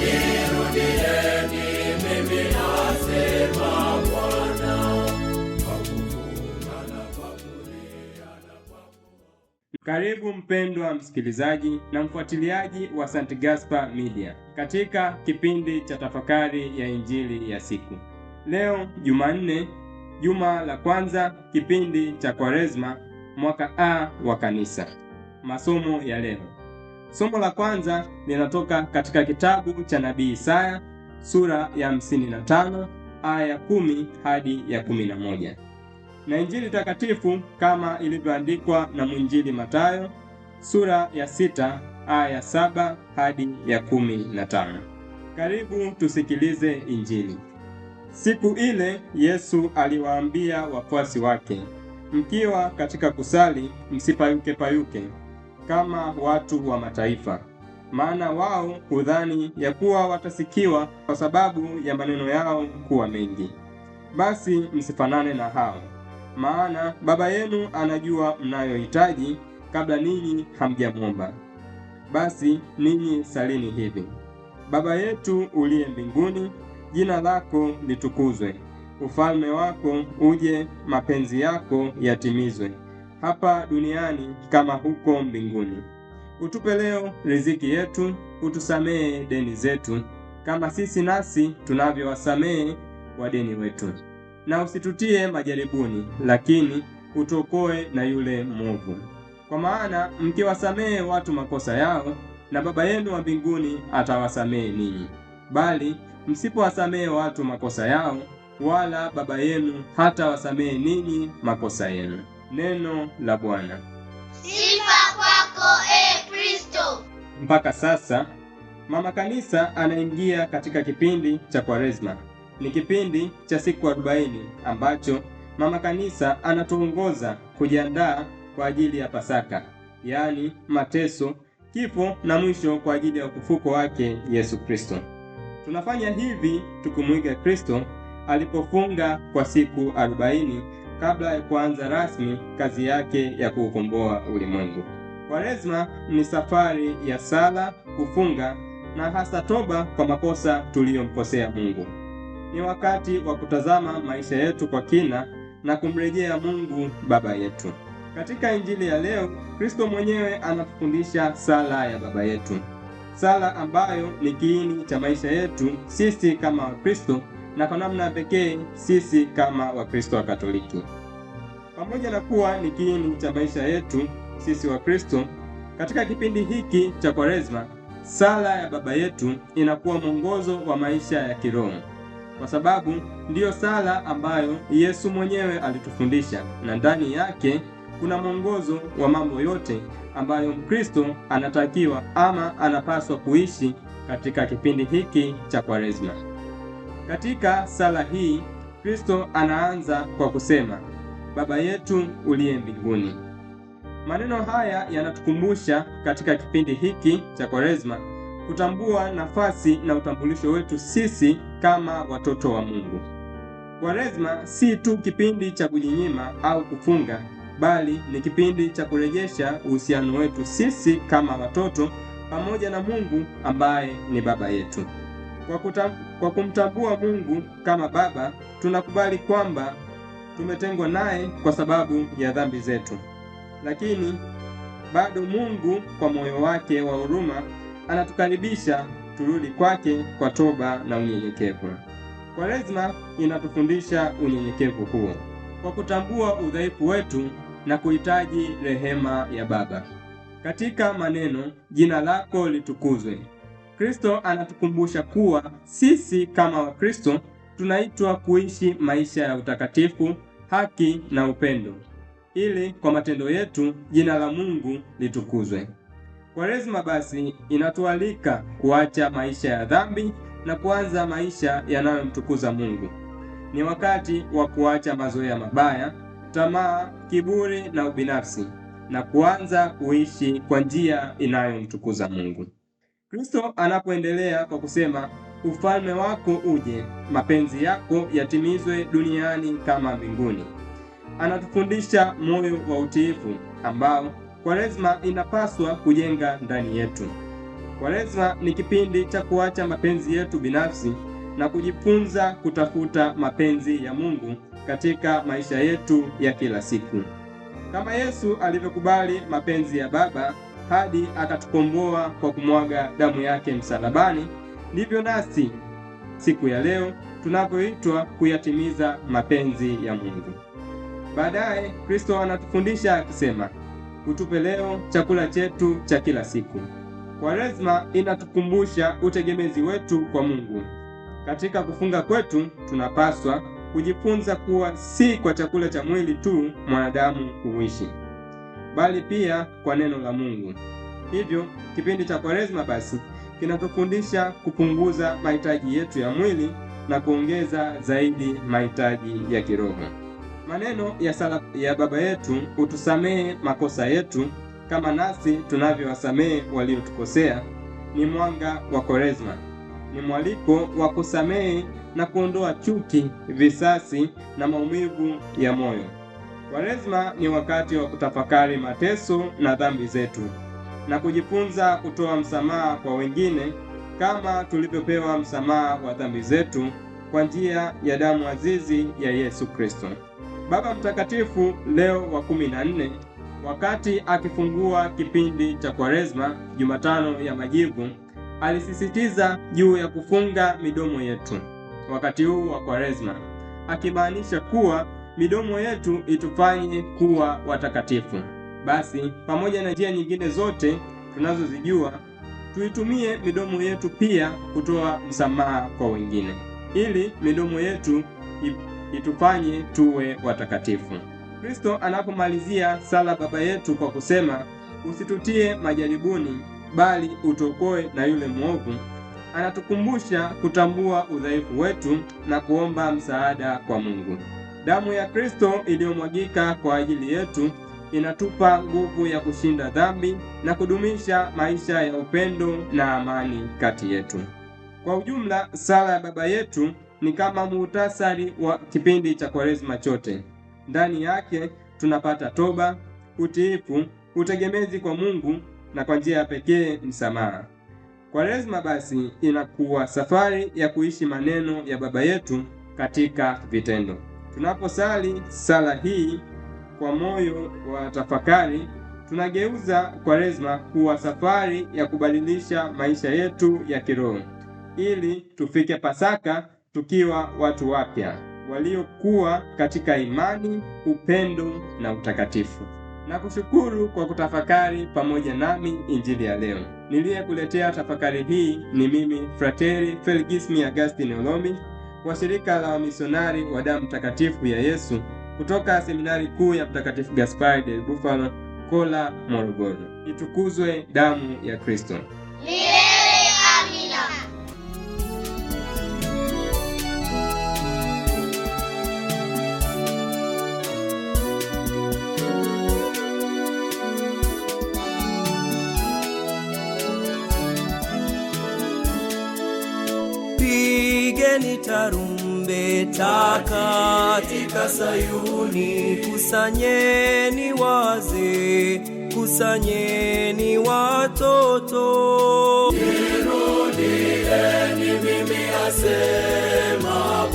nirudieni mimi, asema Bwana. Karibu mpendwa msikilizaji na mfuatiliaji wa St. Gaspar Media katika kipindi cha tafakari ya Injili ya siku. Leo Jumanne, juma la kwanza, kipindi cha Kwaresma, mwaka A wa Kanisa. Masomo ya leo. Somo la kwanza linatoka katika kitabu cha Nabii Isaya sura ya 55 aya ya 10 hadi ya 11. Na Injili takatifu kama ilivyoandikwa na mwinjili Mathayo sura ya 6 aya ya 7 hadi ya 15. Karibu tusikilize Injili. Siku ile Yesu aliwaambia wafuasi wake, mkiwa katika kusali msipayuke kama watu wa mataifa, maana wao hudhani ya kuwa watasikiwa kwa sababu ya maneno yao kuwa mengi. Basi msifanane na hao, maana Baba yenu anajua mnayohitaji kabla ninyi hamjamwomba. Basi ninyi salini hivi: Baba yetu uliye mbinguni, jina lako litukuzwe, ufalme wako uje, mapenzi yako yatimizwe hapa duniani kama huko mbinguni. Utupe leo riziki yetu, utusamehe deni zetu kama sisi nasi tunavyowasamehe wadeni wetu, na usitutie majaribuni, lakini utuokoe na yule mwovu. Kwa maana mkiwasamehe watu makosa yao, na Baba yenu wa mbinguni atawasamehe ninyi. Bali msipowasamehe watu makosa yao, wala Baba yenu hata wasamehe ninyi makosa yenu. Neno la Bwana. Sifa kwako Kristo. Mpaka sasa Mama Kanisa anaingia katika kipindi cha Kwaresma. Ni kipindi cha siku 40 ambacho Mama Kanisa anatuongoza kujiandaa kwa ajili ya Pasaka, yaani mateso, kifo na mwisho kwa ajili ya ufufuko wake Yesu Kristo. Tunafanya hivi tukimwiga Kristo alipofunga kwa siku 40 kabla ya kuanza rasmi kazi yake ya kuukomboa ulimwengu. Kwaresma ni safari ya sala, kufunga na hasa toba kwa makosa tuliyomkosea Mungu. Ni wakati wa kutazama maisha yetu kwa kina na kumrejea Mungu Baba yetu. Katika Injili ya leo, Kristo mwenyewe anatufundisha sala ya Baba yetu, sala ambayo ni kiini cha maisha yetu sisi kama Wakristo, na kwa namna pekee sisi kama Wakristo wa Katoliki. Pamoja na kuwa ni kiini cha maisha yetu sisi Wakristo, katika kipindi hiki cha Kwaresma, sala ya Baba yetu inakuwa mwongozo wa maisha ya kiroho, kwa sababu ndiyo sala ambayo Yesu mwenyewe alitufundisha, na ndani yake kuna mwongozo wa mambo yote ambayo Mkristo anatakiwa ama anapaswa kuishi katika kipindi hiki cha Kwaresma. Katika sala hii, Kristo anaanza kwa kusema, Baba yetu uliye mbinguni. Maneno haya yanatukumbusha katika kipindi hiki cha Kwaresma kutambua nafasi na utambulisho wetu sisi kama watoto wa Mungu. Kwaresma si tu kipindi cha kujinyima au kufunga, bali ni kipindi cha kurejesha uhusiano wetu sisi kama watoto pamoja na Mungu ambaye ni Baba yetu. Kwa kumtambua Mungu kama Baba, tunakubali kwamba tumetengwa naye kwa sababu ya dhambi zetu. Lakini bado Mungu kwa moyo wake wa huruma anatukaribisha turudi kwake kwa toba na unyenyekevu. Kwaresma inatufundisha unyenyekevu huo kwa kutambua udhaifu wetu na kuhitaji rehema ya Baba. Katika maneno, jina lako litukuzwe, Kristo anatukumbusha kuwa sisi kama Wakristo tunaitwa kuishi maisha ya utakatifu, haki na upendo, ili kwa matendo yetu jina la Mungu litukuzwe. Kwaresma basi inatualika kuacha maisha ya dhambi na kuanza maisha yanayomtukuza Mungu. Ni wakati wa kuacha mazoea mabaya, tamaa, kiburi na ubinafsi, na kuanza kuishi kwa njia inayomtukuza Mungu. Kristo anapoendelea kwa kusema, ufalme wako uje, mapenzi yako yatimizwe duniani kama mbinguni, anatufundisha moyo wa utiifu ambao Kwaresma inapaswa kujenga ndani yetu. Kwaresma ni kipindi cha kuacha mapenzi yetu binafsi na kujifunza kutafuta mapenzi ya Mungu katika maisha yetu ya kila siku. Kama Yesu alivyokubali mapenzi ya Baba hadi akatukomboa kwa kumwaga damu yake msalabani, ndivyo nasi siku ya leo tunavyoitwa kuyatimiza mapenzi ya Mungu. Baadaye Kristo anatufundisha akisema, utupe leo chakula chetu cha kila siku. Kwaresma inatukumbusha utegemezi wetu kwa Mungu. Katika kufunga kwetu tunapaswa kujifunza kuwa si kwa chakula cha mwili tu mwanadamu huishi, bali pia kwa neno la Mungu. Hivyo kipindi cha Kwaresma basi kinatufundisha kupunguza mahitaji yetu ya mwili na kuongeza zaidi mahitaji ya kiroho. Maneno ya sala ya Baba yetu, utusamehe makosa yetu kama nasi tunavyowasamehe waliotukosea, ni mwanga wa Kwaresma. Ni mwaliko wa kusamehe na kuondoa chuki, visasi na maumivu ya moyo. Kwaresma ni wakati wa kutafakari mateso na dhambi zetu na kujifunza kutoa msamaha kwa wengine kama tulivyopewa msamaha wa dhambi zetu kwa njia ya damu azizi ya Yesu Kristo. Baba Mtakatifu Leo wa 14 wakati akifungua kipindi cha Kwaresma Jumatano ya Majivu alisisitiza juu ya kufunga midomo yetu wakati huu wa Kwaresma, akimaanisha kuwa midomo yetu itufanye kuwa watakatifu. Basi pamoja na njia nyingine zote tunazozijua, tuitumie midomo yetu pia kutoa msamaha kwa wengine, ili midomo yetu itufanye tuwe watakatifu. Kristo anapomalizia sala Baba yetu kwa kusema, usitutie majaribuni, bali utuokoe na yule mwovu, anatukumbusha kutambua udhaifu wetu na kuomba msaada kwa Mungu. Damu ya Kristo iliyomwagika kwa ajili yetu inatupa nguvu ya kushinda dhambi na kudumisha maisha ya upendo na amani kati yetu. Kwa ujumla, sala ya Baba yetu ni kama muhtasari wa kipindi cha Kwaresma chote. Ndani yake tunapata toba, utiifu, utegemezi kwa Mungu na kwa njia ya pekee msamaha. Kwaresma basi inakuwa safari ya kuishi maneno ya Baba yetu katika vitendo. Tunaposali sala hii kwa moyo wa tafakari, tunageuza Kwaresma kuwa safari ya kubadilisha maisha yetu ya kiroho, ili tufike Pasaka tukiwa watu wapya waliokuwa katika imani, upendo na utakatifu. Na kushukuru kwa kutafakari pamoja nami injili ya leo. Niliyekuletea tafakari hii ni mimi Frateri Felgismi Agustine Olombi wa shirika la wamisionari wa damu takatifu ya Yesu kutoka seminari kuu ya Mtakatifu Gaspari del Bufalo, Kola, Morogoro. Itukuzwe damu ya Kristo! Milele amina. Pigeni tarumbeta katika Sayuni, kusanyeni wazee, kusanyeni watoto. Nirudieni mimi asema